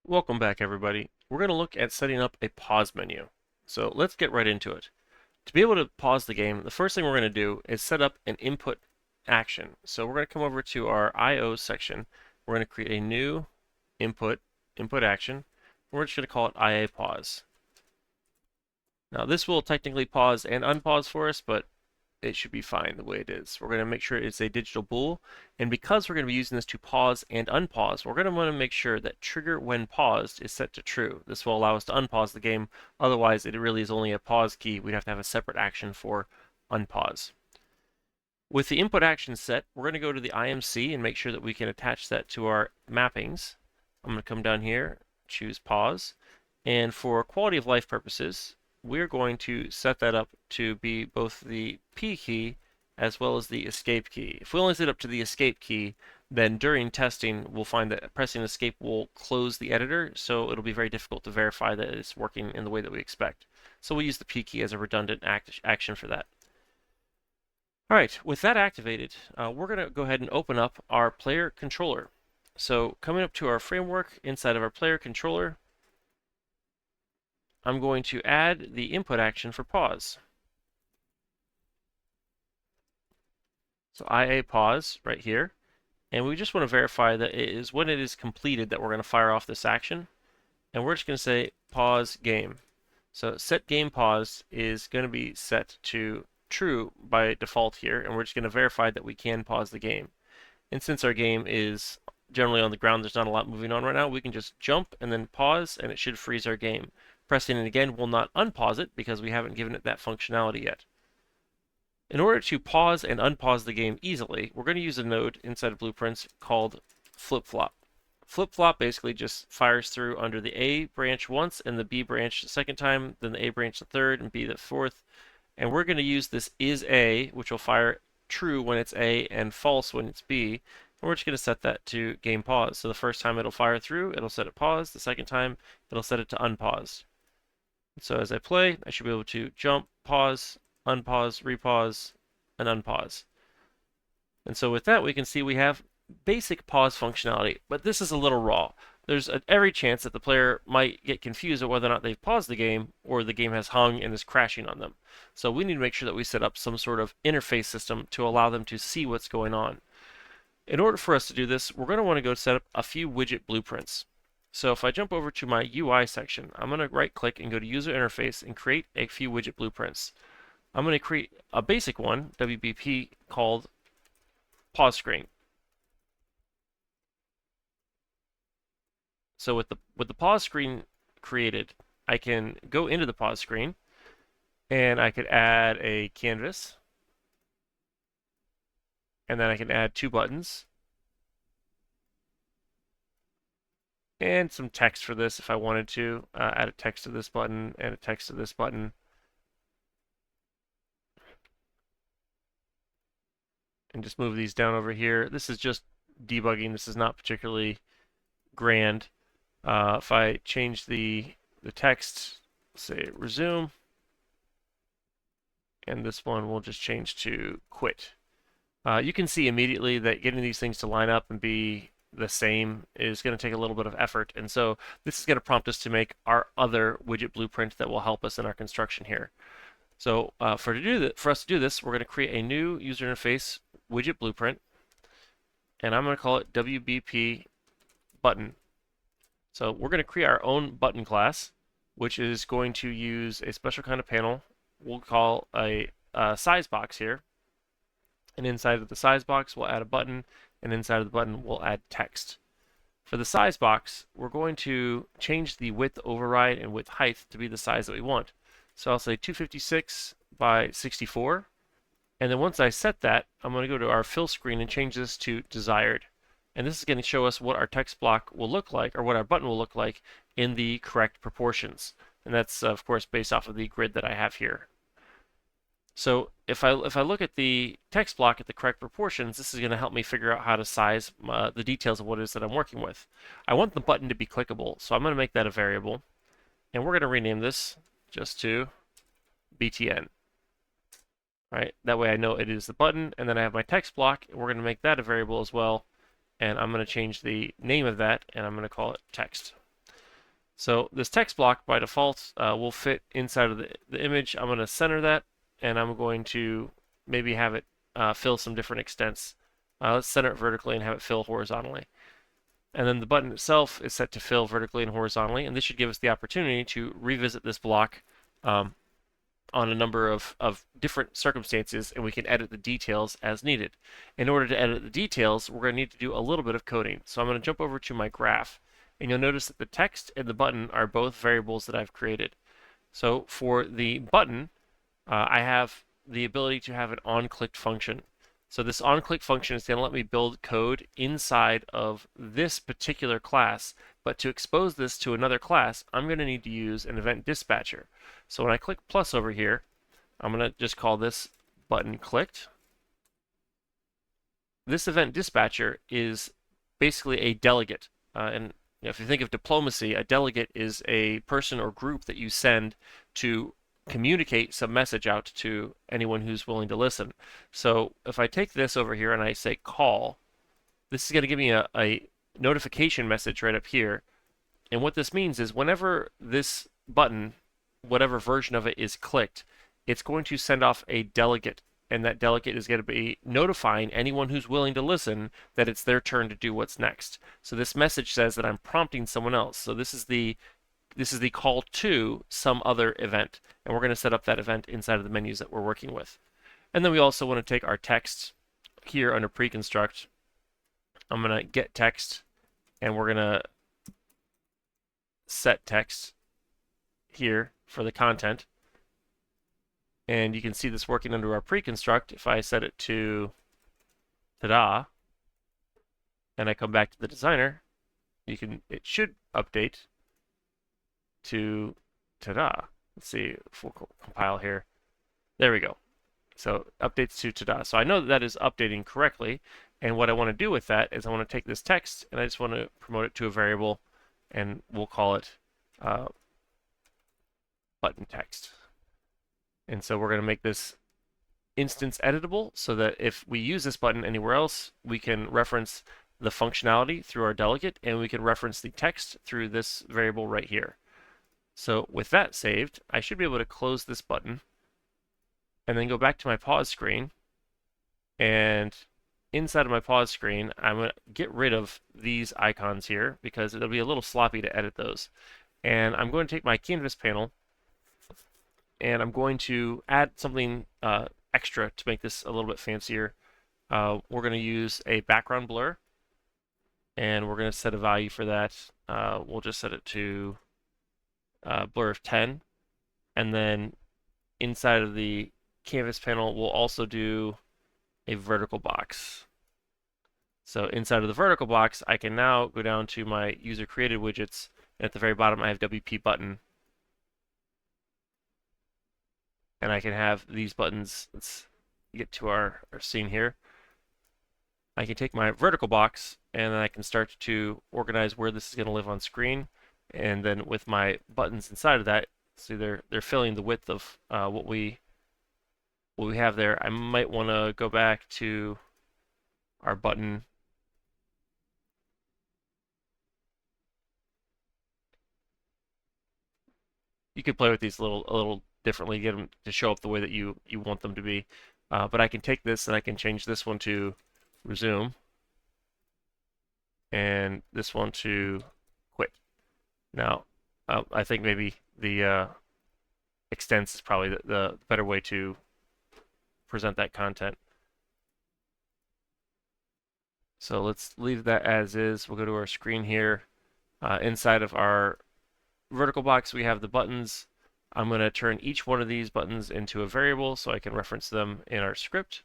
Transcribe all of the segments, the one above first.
Welcome back, everybody. We're going to look at setting up a pause menu. So let's get right into it. To be able to pause the game, the first thing we're going to do is set up an input action. So we're going to come over to our I/O section. We're going to create a new input action. We're just going to call it IA pause. Now this will technically pause and unpause for us, but it should be fine the way it is. We're going to make sure it's a digital bool, and because we're going to be using this to pause and unpause, we're going to want to make sure that trigger when paused is set to true. This will allow us to unpause the game. Otherwise, it really is only a pause key. We'd have to have a separate action for unpause. With the input action set, we're going to go to the IMC and make sure that we can attach that to our mappings. I'm going to come down here, choose pause, and for quality of life purposes, we're going to set that up to be both the P key as well as the escape key. If we only set it up to the escape key, then during testing, we'll find that pressing escape will close the editor, so it'll be very difficult to verify that it's working in the way that we expect. So we'll use the P key as a redundant action for that. All right, with that activated, we're going to go ahead and open up our player controller. So coming up to our framework, inside of our player controller, I'm going to add the input action for pause. So IA pause right here. And we just want to verify that it is when it is completed that we're going to fire off this action. And we're just going to say pause game. So set game pause is going to be set to true by default here. And we're just going to verify that we can pause the game. And since our game is generally on the ground, there's not a lot moving on right now, we can just jump and then pause and it should freeze our game. Pressing it again will not unpause it because we haven't given it that functionality yet. In order to pause and unpause the game easily, we're going to use a node inside of Blueprints called flip-flop. Flip-flop basically just fires through under the A branch once and the B branch the second time, then the A branch the third and B the fourth. And we're going to use this is A, which will fire true when it's A and false when it's B. And we're just going to set that to game pause. So the first time it'll fire through, it'll set it pause. The second time, it'll set it to unpause. So as I play, I should be able to jump, pause, unpause, repause, and unpause. And so with that, we can see we have basic pause functionality, but this is a little raw. There's every chance that the player might get confused at whether or not they've paused the game or the game has hung and is crashing on them. So we need to make sure that we set up some sort of interface system to allow them to see what's going on. In order for us to do this, we're going to want to go set up a few widget blueprints. So if I jump over to my UI section, I'm going to right click and go to user interface and create a few widget blueprints. I'm going to create a basic one, WBP, called pause screen. So with the pause screen created, I can go into the pause screen and I could add a canvas, and then I can add two buttons and some text for this if I wanted to. Add a text to this button and a text to this button. And just move these down over here. This is just debugging. This is not particularly grand. If I change the text, say resume, and this one will just change to quit. You can see immediately that getting these things to line up and be the same is going to take a little bit of effort, and so this is going to prompt us to make our other widget blueprint that will help us in our construction here. So for us to do this, we're going to create a new user interface widget blueprint, and I'm going to call it WBP button. So we're going to create our own button class, which is going to use a special kind of panel we'll call a size box here. And inside of the size box, we'll add a button, and inside of the button, we'll add text. For the size box, we're going to change the width override and width height to be the size that we want. So I'll say 256 by 64. And then once I set that, I'm going to go to our fill screen and change this to desired. And this is going to show us what our text block will look like, or what our button will look like in the correct proportions. And that's, of course, based off of the grid that I have here. So if I look at the text block at the correct proportions, this is going to help me figure out how to size the details of what it is that I'm working with. I want the button to be clickable, so I'm going to make that a variable. And we're going to rename this just to BTN. Right? That way I know it is the button, and then I have my text block, and we're going to make that a variable as well. And I'm going to change the name of that, and I'm going to call it text. So this text block by default will fit inside of the image. I'm going to center that, and I'm going to maybe have it fill some different extents. Let's center it vertically and have it fill horizontally. And then the button itself is set to fill vertically and horizontally, and this should give us the opportunity to revisit this block on a number of different circumstances, and we can edit the details as needed. In order to edit the details, we're going to need to do a little bit of coding. So I'm going to jump over to my graph, and you'll notice that the text and the button are both variables that I've created. So for the button, I have the ability to have an onClicked function. So this onClick function is going to let me build code inside of this particular class, but to expose this to another class, I'm going to need to use an event dispatcher. So when I click plus over here, I'm going to just call this button clicked. This event dispatcher is basically a delegate. And if you think of diplomacy, a delegate is a person or group that you send to communicate some message out to anyone who's willing to listen. So if I take this over here and I say call, this is going to give me a notification message right up here. And what this means is whenever this button, whatever version of it is clicked, it's going to send off a delegate. And that delegate is going to be notifying anyone who's willing to listen that it's their turn to do what's next. So this message says that I'm prompting someone else. So this is the call to some other event, and we're going to set up that event inside of the menus that we're working with. And then we also want to take our text here under pre-construct. I'm going to get text, and we're going to set text here for the content. And you can see this working under our pre-construct. If I set it to ta-da, and I come back to the designer, it should update to ta-da. Let's see if we'll compile here. There we go. So updates to ta-da. So I know that is updating correctly, and what I want to do with that is I want to take this text and I just want to promote it to a variable, and we'll call it button text. And so we're going to make this instance editable so that if we use this button anywhere else, we can reference the functionality through our delegate, and we can reference the text through this variable right here. So with that saved, I should be able to close this button and then go back to my pause screen. And inside of my pause screen, I'm going to get rid of these icons here because it'll be a little sloppy to edit those. And I'm going to take my canvas panel and I'm going to add something extra to make this a little bit fancier. We're going to use a background blur, and we're going to set a value for that. We'll just set it to blur of 10, and then inside of the canvas panel we'll also do a vertical box. So inside of the vertical box I can now go down to my user created widgets, and at the very bottom I have WP button, and I can have these buttons. Let's get to our scene here. I can take my vertical box and then I can start to organize where this is going to live on screen. And then with my buttons inside of that, see they're filling the width of what we have there. I might want to go back to our button. You could play with these a little differently, get them to show up the way that you want them to be. But I can take this and I can change this one to resume, and this one to quit. Now, I think maybe the extents is probably the better way to present that content. So let's leave that as is. We'll go to our screen here. Inside of our vertical box, we have the buttons. I'm going to turn each one of these buttons into a variable so I can reference them in our script.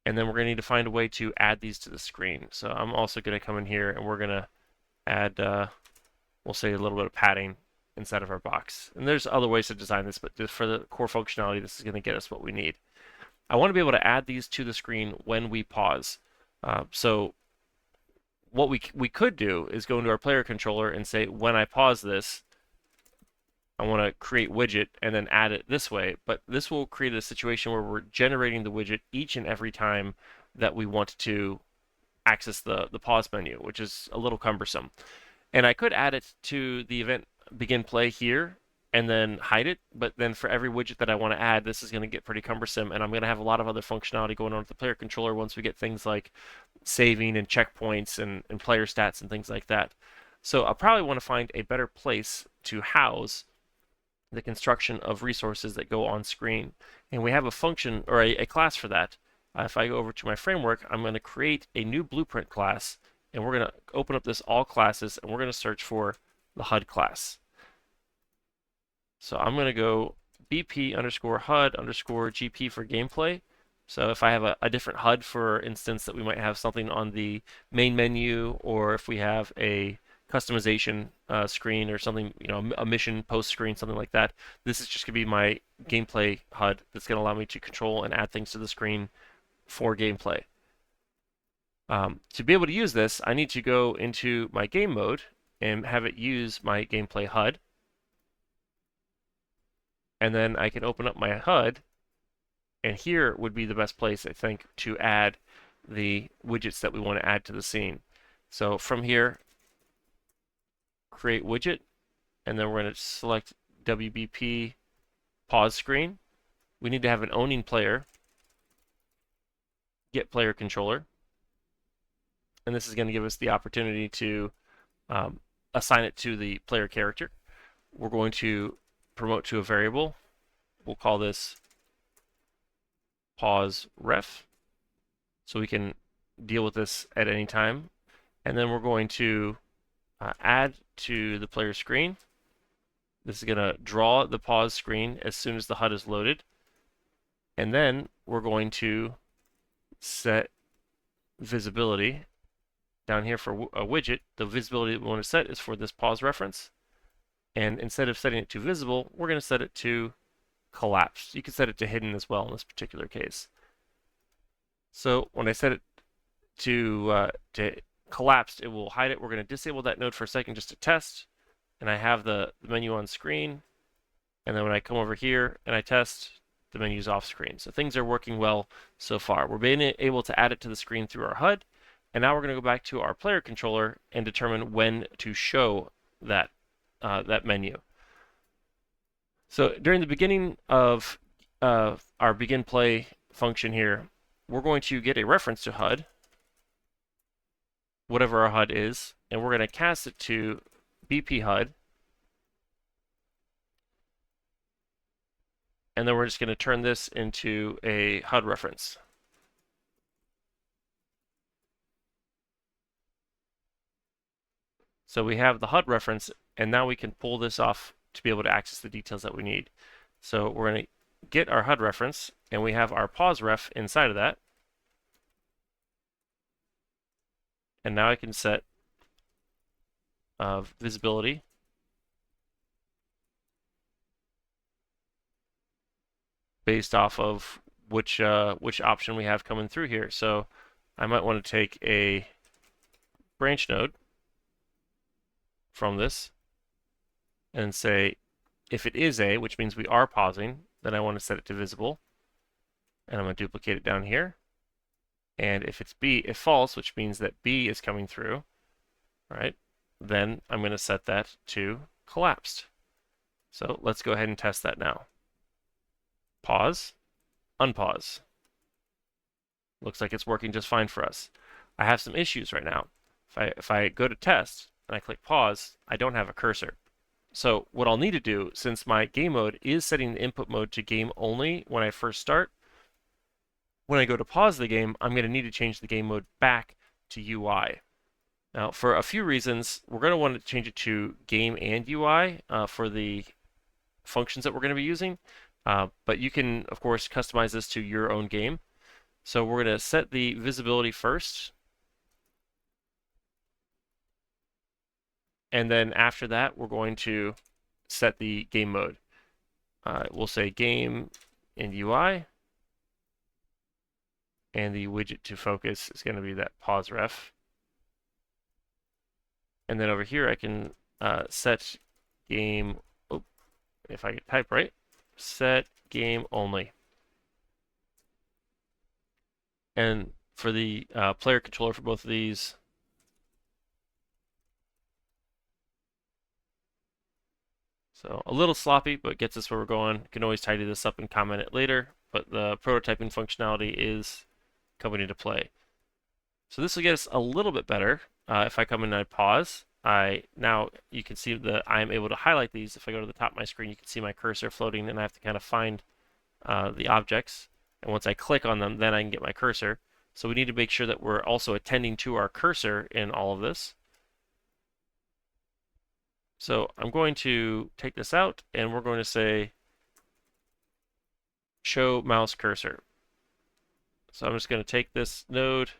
And then we're going to need to find a way to add these to the screen. So I'm also going to come in here and we're going to add, we'll say a little bit of padding inside of our box. And there's other ways to design this, but for the core functionality, this is going to get us what we need. I want to be able to add these to the screen when we pause. So what we could do is go into our player controller and say, when I pause this, I want to create widget and then add it this way. But this will create a situation where we're generating the widget each and every time that we want to access the pause menu, which is a little cumbersome. And I could add it to the event begin play here and then hide it, but then for every widget that I want to add, this is going to get pretty cumbersome, and I'm going to have a lot of other functionality going on with the player controller once we get things like saving and checkpoints and player stats and things like that. So I'll probably want to find a better place to house the construction of resources that go on screen. And we have a function or a class for that. If I go over to my framework, I'm going to create a new blueprint class, and we're going to open up this all classes, and we're going to search for the HUD class. So I'm going to go BP underscore HUD underscore GP for gameplay. So if I have a different HUD, for instance, that we might have something on the main menu, or if we have a customization screen or something, a mission post screen, something like that, this is just going to be my gameplay HUD that's going to allow me to control and add things to the screen for gameplay. To be able to use this, I need to go into my game mode and have it use my gameplay HUD. And then I can open up my HUD, and here would be the best place, I think, to add the widgets that we want to add to the scene. So from here, create widget, and then we're going to select WBP pause screen. We need to have an owning player, get player controller, and this is going to give us the opportunity to assign it to the player character. We're going to promote to a variable. We'll call this pause ref, so we can deal with this at any time. And then we're going to add to the player screen. This is going to draw the pause screen as soon as the HUD is loaded. And then we're going to set visibility down here for a widget. The visibility that we want to set is for this pause reference. And instead of setting it to visible, we're going to set it to collapsed. You can set it to hidden as well in this particular case. So when I set it to collapsed, it will hide it. We're going to disable that node for a second just to test. And I have the menu on screen. And then when I come over here and I test, the menu's off screen. So things are working well so far. We're being able to add it to the screen through our HUD. And now we're going to go back to our player controller and determine when to show that menu. So during the beginning of our begin play function here, we're going to get a reference to HUD, whatever our HUD is, and we're going to cast it to BP HUD. And then we're just going to turn this into a HUD reference. So we have the HUD reference, and now we can pull this off to be able to access the details that we need. So we're going to get our HUD reference, and we have our pause ref inside of that. And now I can set visibility based off of which option we have coming through here. So I might want to take a branch node from this and say, if it is A, which means we are pausing, then I want to set it to visible. And I'm going to duplicate it down here. And if it's B, if false, which means that B is coming through, right? Then I'm going to set that to collapsed. So let's go ahead and test that now. Pause, unpause. Looks like it's working just fine for us. I have some issues right now. If I go to test and I click pause, I don't have a cursor. So what I'll need to do, since my game mode is setting the input mode to game only when I first start, when I go to pause the game, I'm going to need to change the game mode back to UI. Now, for a few reasons, we're going to want to change it to game and UI for the functions that we're going to be using. But you can, of course, customize this to your own game. So we're going to set the visibility first. And then after that, we're going to set the game mode. We'll say game and UI. And the widget to focus is going to be that pause ref. And then over here, I can set game, if I could type right, set game only. And for the player controller for both of these, So a little sloppy, but gets us where we're going. Can always tidy this up and comment it later, but the prototyping functionality is coming into play. So this will get us a little bit better. If I come in and I pause, now you can see that I'm able to highlight these. If I go to the top of my screen, you can see my cursor floating, and I have to kind of find the objects. And once I click on them, then I can get my cursor. So we need to make sure that we're also attending to our cursor in all of this. So I'm going to take this out, and we're going to say show mouse cursor. So I'm just going to take this node,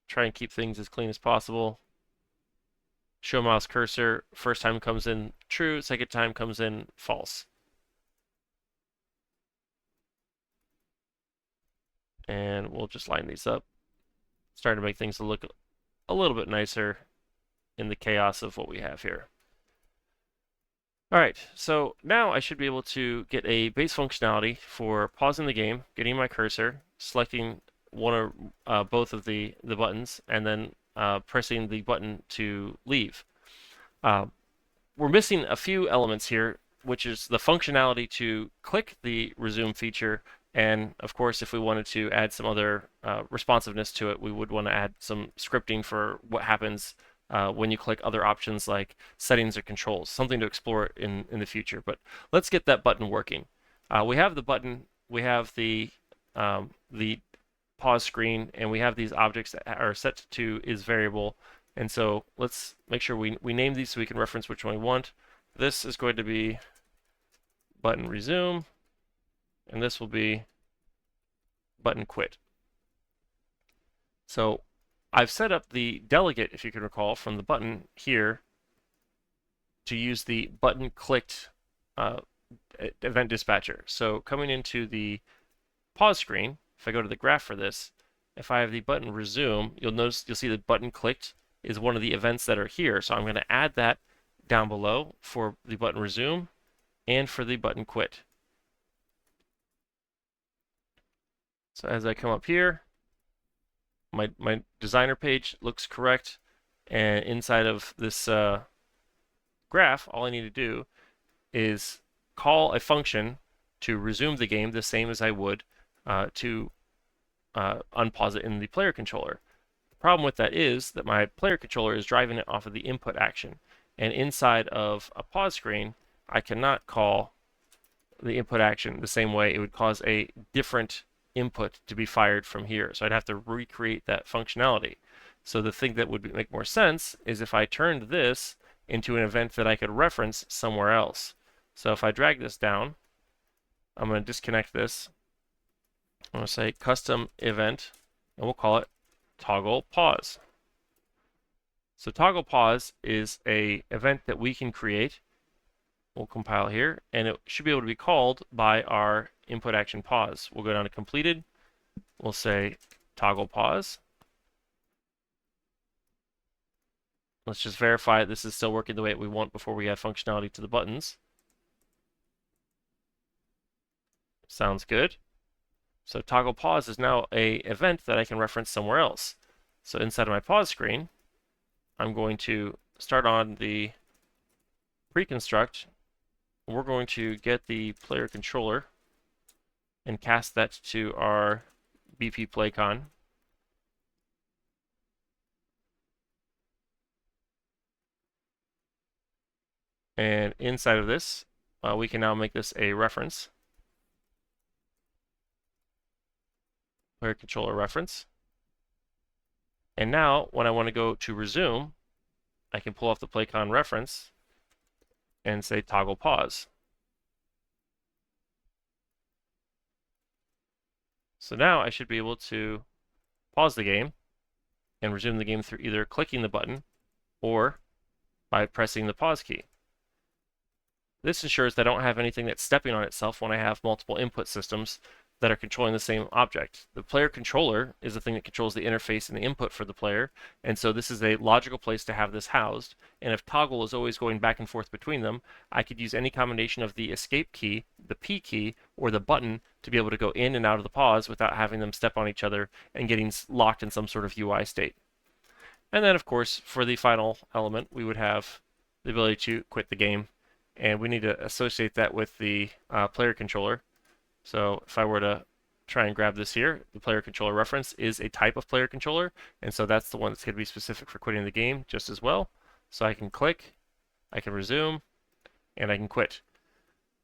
try and keep things as clean as possible. Show mouse cursor, first time comes in true, second time comes in false. And we'll just line these up, starting to make things look a little bit nicer in the chaos of what we have here. All right, so now I should be able to get a base functionality for pausing the game, getting my cursor, selecting one or both of the buttons, and then pressing the button to leave. We're missing a few elements here, which is the functionality to click the resume feature. And of course, if we wanted to add some other responsiveness to it, we would want to add some scripting for what happens when you click other options like settings or controls, something to explore in the future. But let's get that button working. We have the button, we have the pause screen, and we have these objects that are set to is variable. And so let's make sure we name these so we can reference which one we want. This is going to be button resume, and this will be button quit. So I've set up the delegate, if you can recall, from the button here to use the button clicked event dispatcher. So coming into the pause screen, if I go to the graph for this, if I have the button resume, you'll see the button clicked is one of the events that are here. So I'm going to add that down below for the button resume and for the button quit. So as I come up here, my designer page looks correct, and inside of this graph, all I need to do is call a function to resume the game the same as I would to unpause it in the player controller. The problem with that is that my player controller is driving it off of the input action, and inside of a pause screen, I cannot call the input action the same way. It would cause a different input to be fired from here. So I'd have to recreate that functionality. So the thing that would make more sense is if I turned this into an event that I could reference somewhere else. So if I drag this down, I'm going to disconnect this. I'm going to say custom event, and we'll call it toggle pause. So toggle pause is a event that we can create. We'll compile here, and it should be able to be called by our input action pause. We'll go down to completed. We'll say toggle pause. Let's just verify this is still working the way we want before we add functionality to the buttons. Sounds good. So toggle pause is now a event that I can reference somewhere else. So inside of my pause screen, I'm going to start on the pre-construct. We're going to get the player controller and cast that to our BP PlayCon. And inside of this, we can now make this a reference. Player controller reference. And now, when I want to go to resume, I can pull off the PlayCon reference and say toggle pause. So now I should be able to pause the game and resume the game through either clicking the button or by pressing the pause key. This ensures that I don't have anything that's stepping on itself when I have multiple input systems that are controlling the same object. The player controller is the thing that controls the interface and the input for the player, and so this is a logical place to have this housed. And if toggle is always going back and forth between them, I could use any combination of the escape key, the P key, or the button to be able to go in and out of the pause without having them step on each other and getting locked in some sort of UI state. And then, of course, for the final element, we would have the ability to quit the game. And we need to associate that with the player controller. So if I were to try and grab this here, the player controller reference is a type of player controller, and so that's the one that's going to be specific for quitting the game just as well. So I can click, I can resume, and I can quit.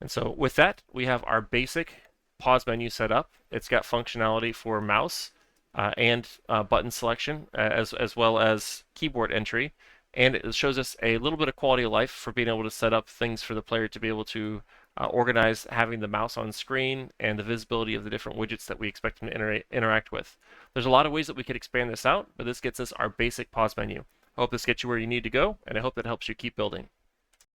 And so with that, we have our basic pause menu set up. It's got functionality for mouse and button selection, as well as keyboard entry. And it shows us a little bit of quality of life for being able to set up things for the player to be able to organize having the mouse on screen and the visibility of the different widgets that we expect them to interact with. There's a lot of ways that we could expand this out, but this gets us our basic pause menu. I hope this gets you where you need to go, and I hope that helps you keep building.